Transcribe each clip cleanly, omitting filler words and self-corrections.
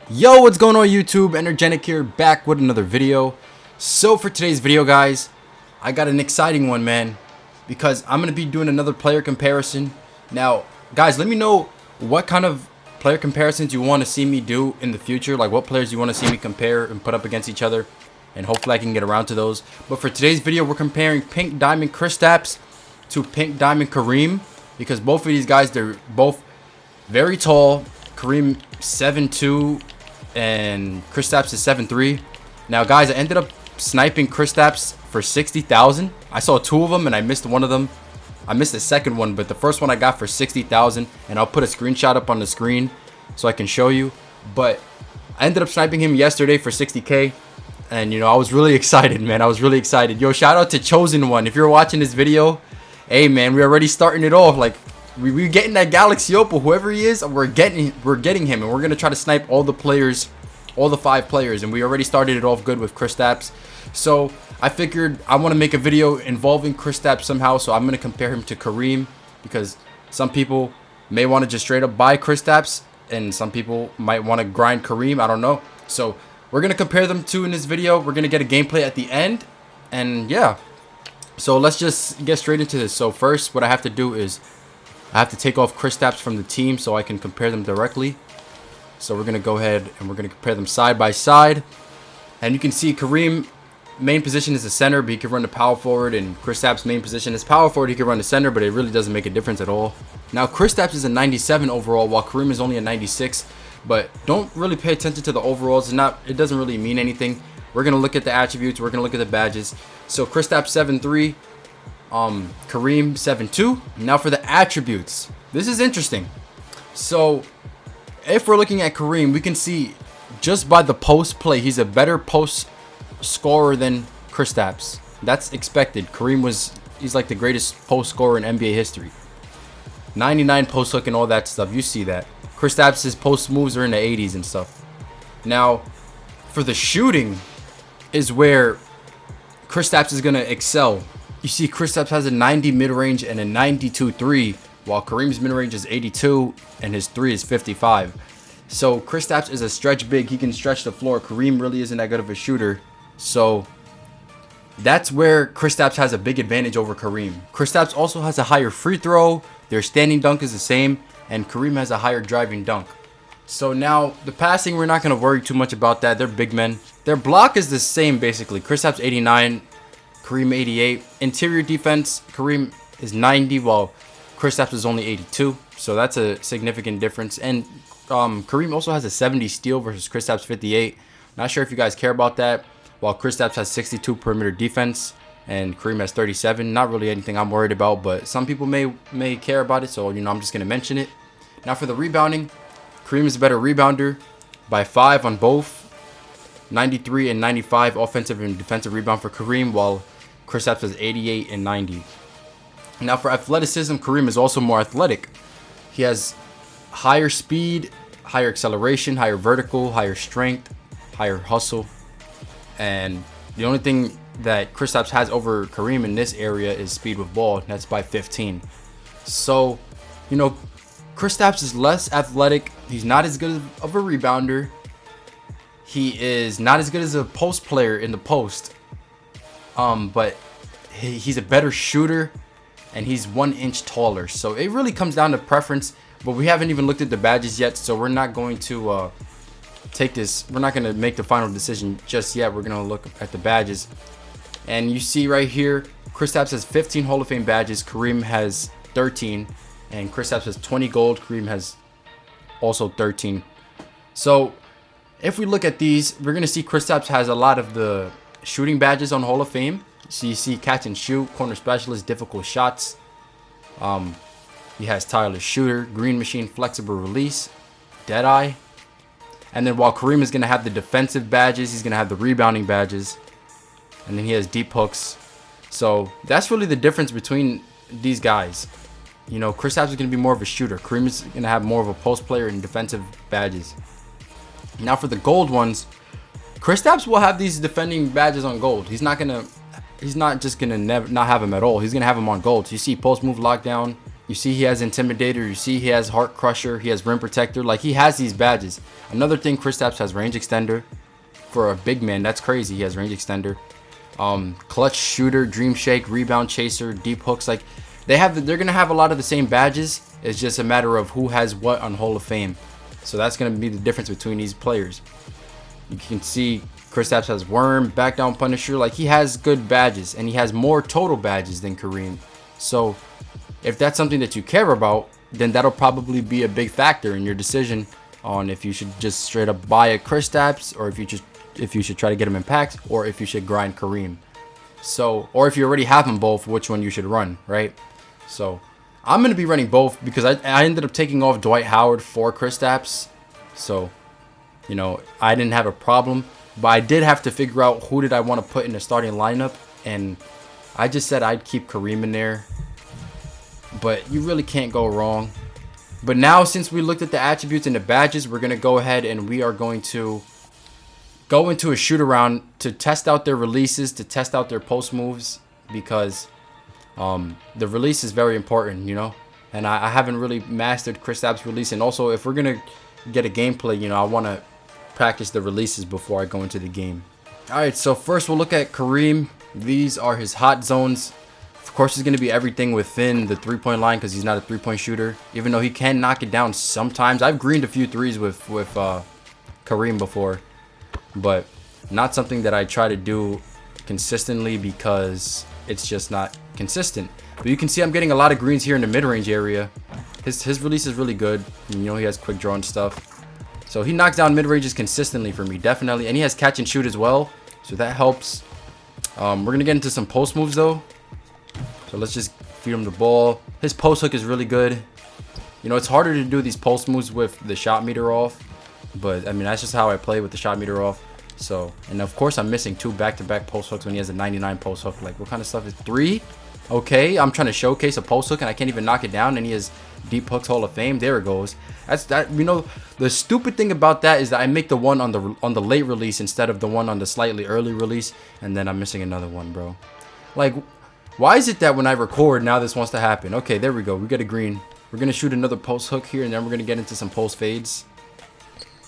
Yo, what's going on YouTube? Energetic here, back with another video. So for today's video, guys, I got an exciting one, man, because I'm going to be doing another player comparison. Now, guys, let me know what kind of player comparisons you want to see me do in the future, like what players you want to see me compare and put up against each other, and hopefully I can get around to those. But for today's video, we're comparing Pink Diamond Kristaps to Pink Diamond Kareem, because both of these guys, they're both very tall. Kareem 7'2", and Kristaps is 7'3". Now, guys, I ended up sniping Kristaps for 60,000. I saw two of them and I missed one of them. I missed the second one, but the first one I got for 60,000, and I'll put a screenshot up on the screen so I can show you. But I ended up sniping him yesterday for 60k, and I was really excited, man. I was really excited. Yo, shout out to Chosen One. If you're watching this video, hey, man, we're already starting it off. Like, we're getting that Galaxy Opal, whoever he is, we're getting him, and we're gonna try to snipe all the players, all the 5 players, and we already started it off good with Kristaps. So I figured I want to make a video involving Kristaps somehow, so I'm gonna compare him to Kareem, because some people may want to just straight up buy Kristaps, and some people might want to grind Kareem. I don't know. So we're gonna compare them two in this video. We're gonna get a gameplay at the end, and yeah. So let's just get straight into this. So first, what I have to do is I have to take off Kristaps from the team so I can compare them directly. So we're going to go ahead and we're going to compare them side by side. And you can see Kareem main position is the center, but he can run the power forward. And Kristaps main position is power forward. He can run the center, but it really doesn't make a difference at all. Now, Kristaps is a 97 overall, while Kareem is only a 96. But don't really pay attention to the overalls. It doesn't really mean anything. We're going to look at the attributes. We're going to look at the badges. So Kristaps 7'3". Kareem 7'2". Now for the attributes, this is interesting. So if we're looking at Kareem, we can see just by the post play, he's a better post scorer than Kristaps. That's expected. He's like the greatest post scorer in NBA history. 99 post hook and all that stuff. You see that. Kristaps' post moves are in the 80s and stuff. Now for the shooting is where Kristaps is gonna excel. You see, Kristaps has a 90 mid-range and a 92 3, while Kareem's mid-range is 82 and his 3 is 55. So Kristaps is a stretch big. He can stretch the floor. Kareem really isn't that good of a shooter. So that's where Kristaps has a big advantage over Kareem. Kristaps also has a higher free throw. Their standing dunk is the same, and Kareem has a higher driving dunk. So now the passing, we're not going to worry too much about that. They're big men. Their block is the same, basically. Kristaps 89. Kareem 88. Interior defense, Kareem is 90, while Kristaps is only 82. So that's a significant difference. And Kareem also has a 70 steal versus Kristaps 58. Not sure if you guys care about that. While Kristaps has 62 perimeter defense and Kareem has 37. Not really anything I'm worried about, but some people may care about it. So I'm just gonna mention it. Now for the rebounding, Kareem is a better rebounder by 5 on both. 93 and 95 offensive and defensive rebound for Kareem, while Kristaps has 88 and 90. Now for athleticism, Kareem is also more athletic. He has higher speed, higher acceleration, higher vertical, higher strength, higher hustle. And the only thing that Kristaps has over Kareem in this area is speed with ball. That's by 15. So, Kristaps is less athletic. He's not as good of a rebounder. He is not as good as a post player in the post. But he's a better shooter, and he's 1 inch taller. So it really comes down to preference. But we haven't even looked at the badges yet, so we're not going to take this. We're not going to make the final decision just yet. We're going to look at the badges. And you see right here, Kristaps has 15 Hall of Fame badges. Kareem has 13. And Kristaps has 20 gold. Kareem has also 13. So if we look at these, we're going to see Kristaps has a lot of the shooting badges on Hall of Fame. So you see catch and shoot, corner specialist, difficult shots. He has tireless shooter, green machine, flexible release, dead eye. And then while Kareem is going to have the defensive badges, he's going to have the rebounding badges. And then he has deep hooks. So that's really the difference between these guys. Kristaps is going to be more of a shooter. Kareem is going to have more of a post player and defensive badges. Now for the gold ones, Kristaps will have these defending badges on gold. He's not just gonna not have them at all. He's gonna have them on gold. So you see post move lockdown, You see he has Intimidator. You see he has Heart Crusher. He has Rim Protector. Like, he has these badges. Another thing, Kristaps has Range Extender. For a big man, that's crazy. He has Range Extender. Clutch Shooter, Dream Shake, Rebound Chaser, Deep Hooks. Like, they're going to have a lot of the same badges. It's just a matter of who has what on Hall of Fame. So that's going to be the difference between these players. You can see Kristaps has Worm, Back Down Punisher. Like, he has good badges, and he has more total badges than Kareem. So if that's something that you care about, then that'll probably be a big factor in your decision on if you should just straight up buy a Kristaps, or if you should try to get him in packs, or if you should grind Kareem. So, or if you already have them both, which one you should run, right? So I'm going to be running both because I ended up taking off Dwight Howard for Kristaps. So, you know, I didn't have a problem, but I did have to figure out who did I want to put in the starting lineup, and I just said I'd keep Kareem in there. But you really can't go wrong. But now, since we looked at the attributes and the badges, we're going to go ahead and we are going to go into a shoot around to test out their releases, to test out their post moves, because the release is very important, you know. And I haven't really mastered Kristaps' release. And also, if we're going to get a gameplay, you know, I want to practice the releases before I go into the game. All right, so first we'll look at Kareem. These are his hot zones. Of course, he's going to be everything within the three-point line because he's not a three-point shooter, even though he can knock it down sometimes. I've greened a few threes with Kareem before, but not something that I try to do consistently because it's just not consistent. But you can see I'm getting a lot of greens here in the mid-range area. His release is really good. You know, he has quick draw and stuff. So he knocks down mid-ranges consistently for me, definitely. And he has catch and shoot as well, so that helps. We're going to get into some post moves, though. So let's just feed him the ball. His post hook is really good. You know, it's harder to do these post moves with the shot meter off. But, I mean, that's just how I play with the shot meter off. So, and of course, I'm missing 2 back-to-back post hooks when he has a 99 post hook. Like, what kind of stuff is 3? Okay, I'm trying to showcase a post hook and I can't even knock it down. And he has Deep Hooks Hall of Fame. There it goes. That's that. You know, the stupid thing about that is that I make the one on the late release instead of the one on the slightly early release. And then I'm missing another one, bro. Like, why is it that when I record, now this wants to happen? Okay, there we go. We get a green. We're going to shoot another post hook here, and then we're going to get into some post fades.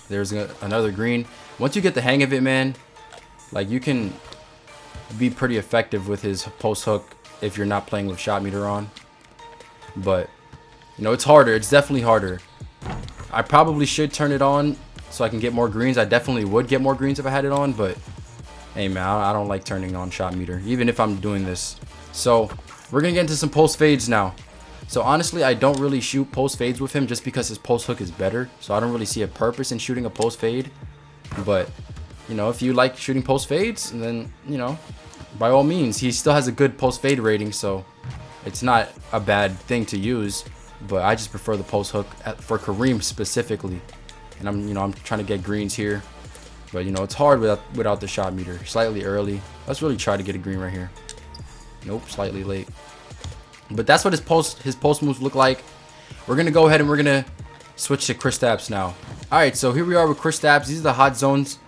There's another green. Once you get the hang of it, man, like, you can be pretty effective with his post hook if you're not playing with shot meter on. But, you know, it's harder. It's definitely harder. I probably should turn it on so I can get more greens. I definitely would get more greens if I had it on, but hey, man, I don't like turning on shot meter, even if I'm doing this. So we're going to get into some post fades now. So honestly, I don't really shoot post fades with him just because his post hook is better. So I don't really see a purpose in shooting a post fade. But, you know, if you like shooting post fades, then, you know, by all means, he still has a good post fade rating. So it's not a bad thing to use. But I just prefer the post hook for Kareem specifically. And I'm trying to get greens here. But, you know, it's hard without the shot meter. Slightly early. Let's really try to get a green right here. Nope, slightly late. But that's what his post moves look like. We're going to go ahead and we're going to switch to Kristaps now. All right, so here we are with Kristaps. These are the hot zones.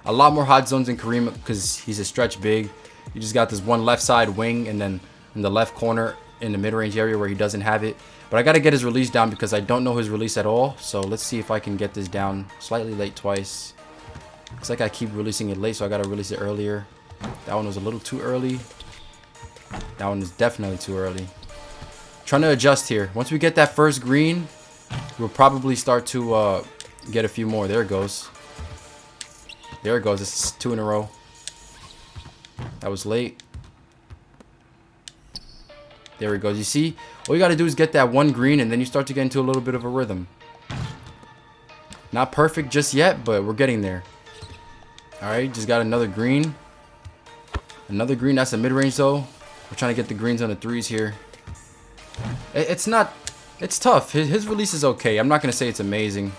A lot more hot zones than Kareem because he's a stretch big. You just got this one left side wing and then in the left corner in the mid-range area where he doesn't have it. But I got to get his release down because I don't know his release at all. So let's see if I can get this down slightly late twice. Looks like I keep releasing it late, so I got to release it earlier. That one was a little too early. That one is definitely too early. Trying to adjust here. Once we get that first green, we'll probably start to get a few more. There it goes. There it goes. It's 2 in a row. That was late. There it goes. You see, all you got to do is get that one green, and then you start to get into a little bit of a rhythm. Not perfect just yet, but we're getting there. All right, just got another green. Another green. That's a mid-range, though. We're trying to get the greens on the threes here. It's tough. His release is okay. I'm not going to say it's amazing.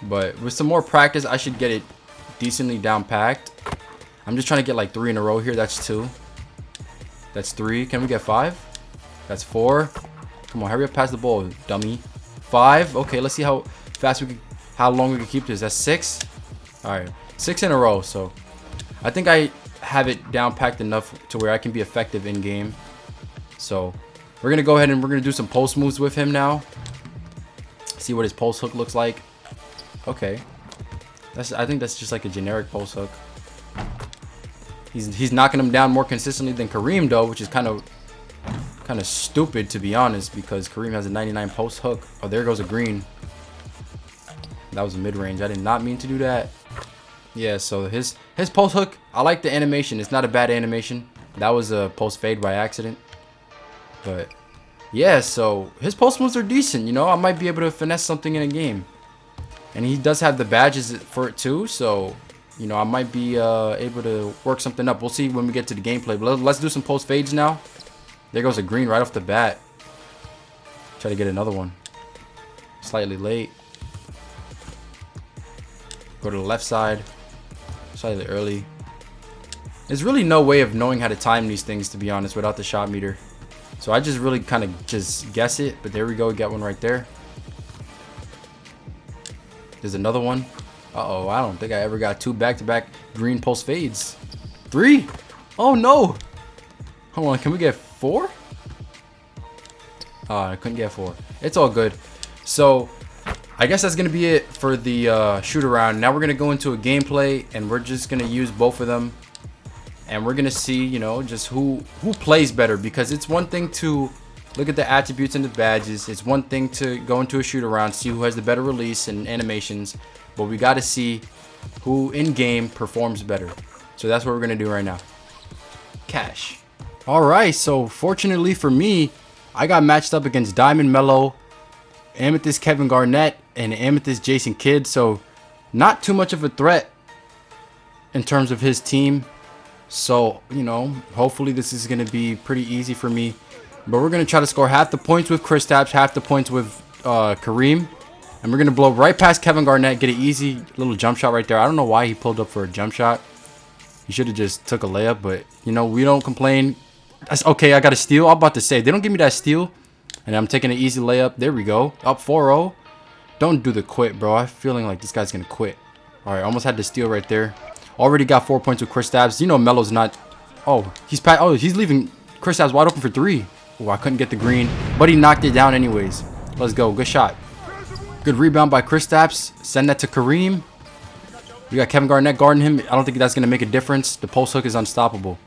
But with some more practice, I should get it decently down packed. I'm just trying to get like 3 in a row here. That's 2. That's 3. Can we get 5? That's 4. Come on, hurry up past the ball, dummy. 5. Okay, let's see how fast how long we can keep this. That's 6. All right, 6 in a row. So I think I have it down packed enough to where I can be effective in game. So We're going to go ahead and we're going to do some post moves with him now. See what his post hook looks like. Okay. I think that's just like a generic post hook. He's knocking him down more consistently than Kareem though, which is kind of stupid to be honest, because Kareem has a 99 post hook. Oh, there goes a green. That was a mid-range. I did not mean to do that. Yeah, so his post hook, I like the animation. It's not a bad animation. That was a post fade by accident. But yeah, so his post moves are decent, you know. I might be able to finesse something in a game. And he does have the badges for it too, so you know, I might be able to work something up. We'll see when we get to the gameplay. But let's do some post fades now. There goes a green right off the bat. Try to get another one. Slightly late. Go to the left side. Slightly early. There's really no way of knowing how to time these things, to be honest, without the shot meter. So I just really kind of just guess it. But there we go. Get one right there. There's another one. Uh-oh, I don't think I ever got 2 back-to-back green post fades. 3? Oh, no. Hold on, can we get 4? Oh, I couldn't get 4. It's all good. So, I guess that's going to be it for the shoot-around. Now we're going to go into a gameplay, and we're just going to use both of them. And we're going to see, you know, just who plays better. Because it's one thing to look at the attributes and the badges. It's one thing to go into a shoot-around, see who has the better release and animations. But we got to see who in-game performs better. So that's what we're going to do right now. Cash. Alright, so fortunately for me, I got matched up against Diamond Melo, Amethyst Kevin Garnett, and Amethyst Jason Kidd. So not too much of a threat in terms of his team. So, you know, hopefully this is going to be pretty easy for me. But we're going to try to score half the points with Kristaps, half the points with Kareem. And we're going to blow right past Kevin Garnett, get an easy little jump shot right there. I don't know why he pulled up for a jump shot. He should have just took a layup, but, you know, we don't complain. That's okay, I got a steal. I'm about to say, they don't give me that steal. And I'm taking an easy layup. There we go. Up 4-0. Don't do the quit, bro. I'm feeling like this guy's going to quit. All right, almost had the steal right there. Already got 4 points with Kristaps. You know Melo's not... Oh, he's leaving Kristaps wide open for 3. Oh, I couldn't get the green, but he knocked it down anyways. Let's go. Good shot. Good rebound by Kristaps. Send that to Kareem. We got Kevin Garnett guarding him. I don't think that's going to make a difference. The post hook is unstoppable.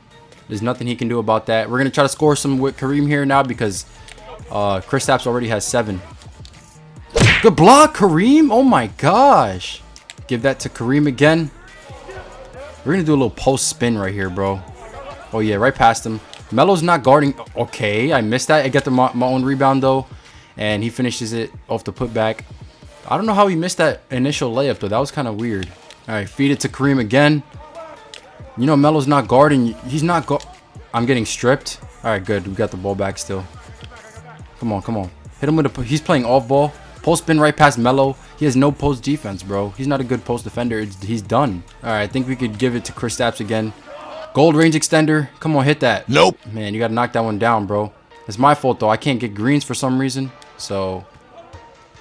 There's nothing he can do about that. We're going to try to score some with Kareem here now because Kristaps already has 7. Good block, Kareem. Oh, my gosh. Give that to Kareem again. We're going to do a little post spin right here, bro. Oh, yeah, right past him. Melo's not guarding. Okay, I missed that. I get my own rebound, though. And he finishes it off the putback. I don't know how he missed that initial layup, though. That was kind of weird. All right, feed it to Kareem again. You know, Melo's not guarding. He's not I'm getting stripped. All right, good. We got the ball back still. Come on, come on. Hit him with a... He's playing off ball. Post spin right past Melo. He has no post defense, bro. He's not a good post defender. He's done. All right, I think we could give it to Kristaps again. Gold range extender. Come on, hit that. Nope. Man, you got to knock that one down, bro. It's my fault, though. I can't get greens for some reason. So,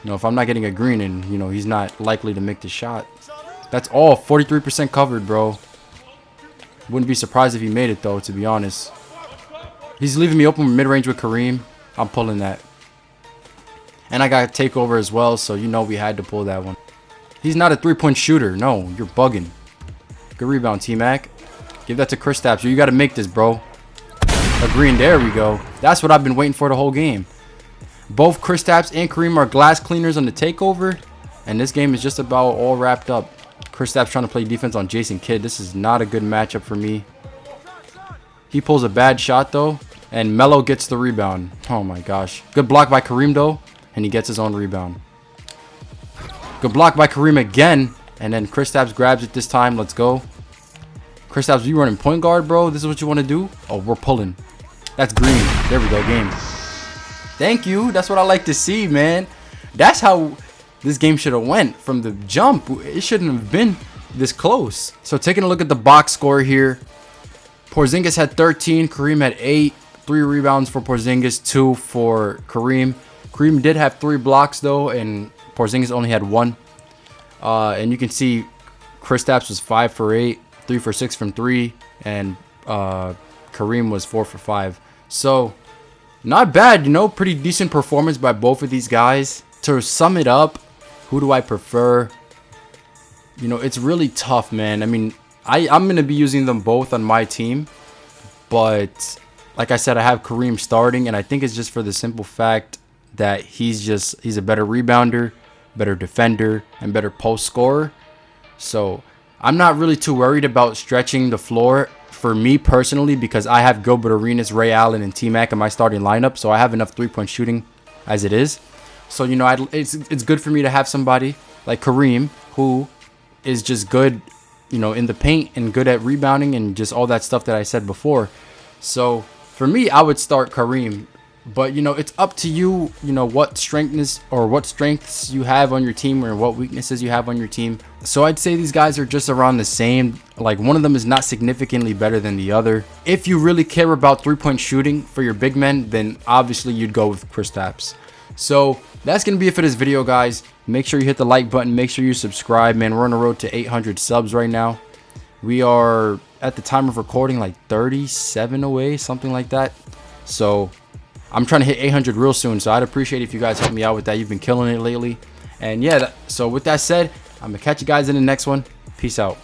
you know, if I'm not getting a green and, you know, he's not likely to make the shot. That's all. 43% covered, bro. Wouldn't be surprised if he made it, though, to be honest. He's leaving me open mid-range with Kareem. I'm pulling that. And I got a takeover as well, so you know we had to pull that one. He's not a three-point shooter. No, you're bugging. Good rebound, T-Mac. Give that to Kristaps. You got to make this, bro. A green. There we go. That's what I've been waiting for the whole game. Both Kristaps and Kareem are glass cleaners on the takeover. And this game is just about all wrapped up. Kristaps trying to play defense on Jason Kidd. This is not a good matchup for me. He pulls a bad shot, though. And Melo gets the rebound. Oh, my gosh. Good block by Kareem, though. And he gets his own rebound. Good block by Kareem again. And then Kristaps grabs it this time. Let's go. Kristaps, you running point guard, bro? This is what you want to do? Oh, we're pulling. That's green. There we go. Game. Thank you. That's what I like to see, man. That's how this game should have went from the jump. It shouldn't have been this close. So taking a look at the box score here. Porzingis had 13. Kareem had 8. 3 rebounds for Porzingis. 2 for Kareem. Kareem did have 3 blocks, though. And Porzingis only had 1. And you can see Kristaps was 5 for 8. 3 for 6 from 3. And Kareem was 4 for 5. So... not bad, you know, pretty decent performance by both of these guys. To sum it up, who do I prefer? You know, it's really tough, man. I mean, I'm going to be using them both on my team. But like I said, I have Kareem starting, and I think it's just for the simple fact that he's a better rebounder, better defender, and better post scorer. So I'm not really too worried about stretching the floor for me personally, because I have Gilbert Arenas, Ray Allen, and T-Mac in my starting lineup. So I have enough three-point shooting as it is. So, you know, it's good for me to have somebody like Kareem, who is just good, you know, in the paint and good at rebounding and just all that stuff that I said before. So for me, I would start Kareem. But, you know, it's up to you, you know, what strengths you have on your team or what weaknesses you have on your team. So I'd say these guys are just around the same. Like, one of them is not significantly better than the other. If you really care about three-point shooting for your big men, then obviously you'd go with Kristaps. So that's going to be it for this video, guys. Make sure you hit the like button. Make sure you subscribe, man. We're on the road to 800 subs right now. We are, at the time of recording, like 37 away, something like that. So I'm trying to hit 800 real soon, so I'd appreciate if you guys help me out with that. You've been killing it lately. And yeah, so with that said, I'm going to catch you guys in the next one. Peace out.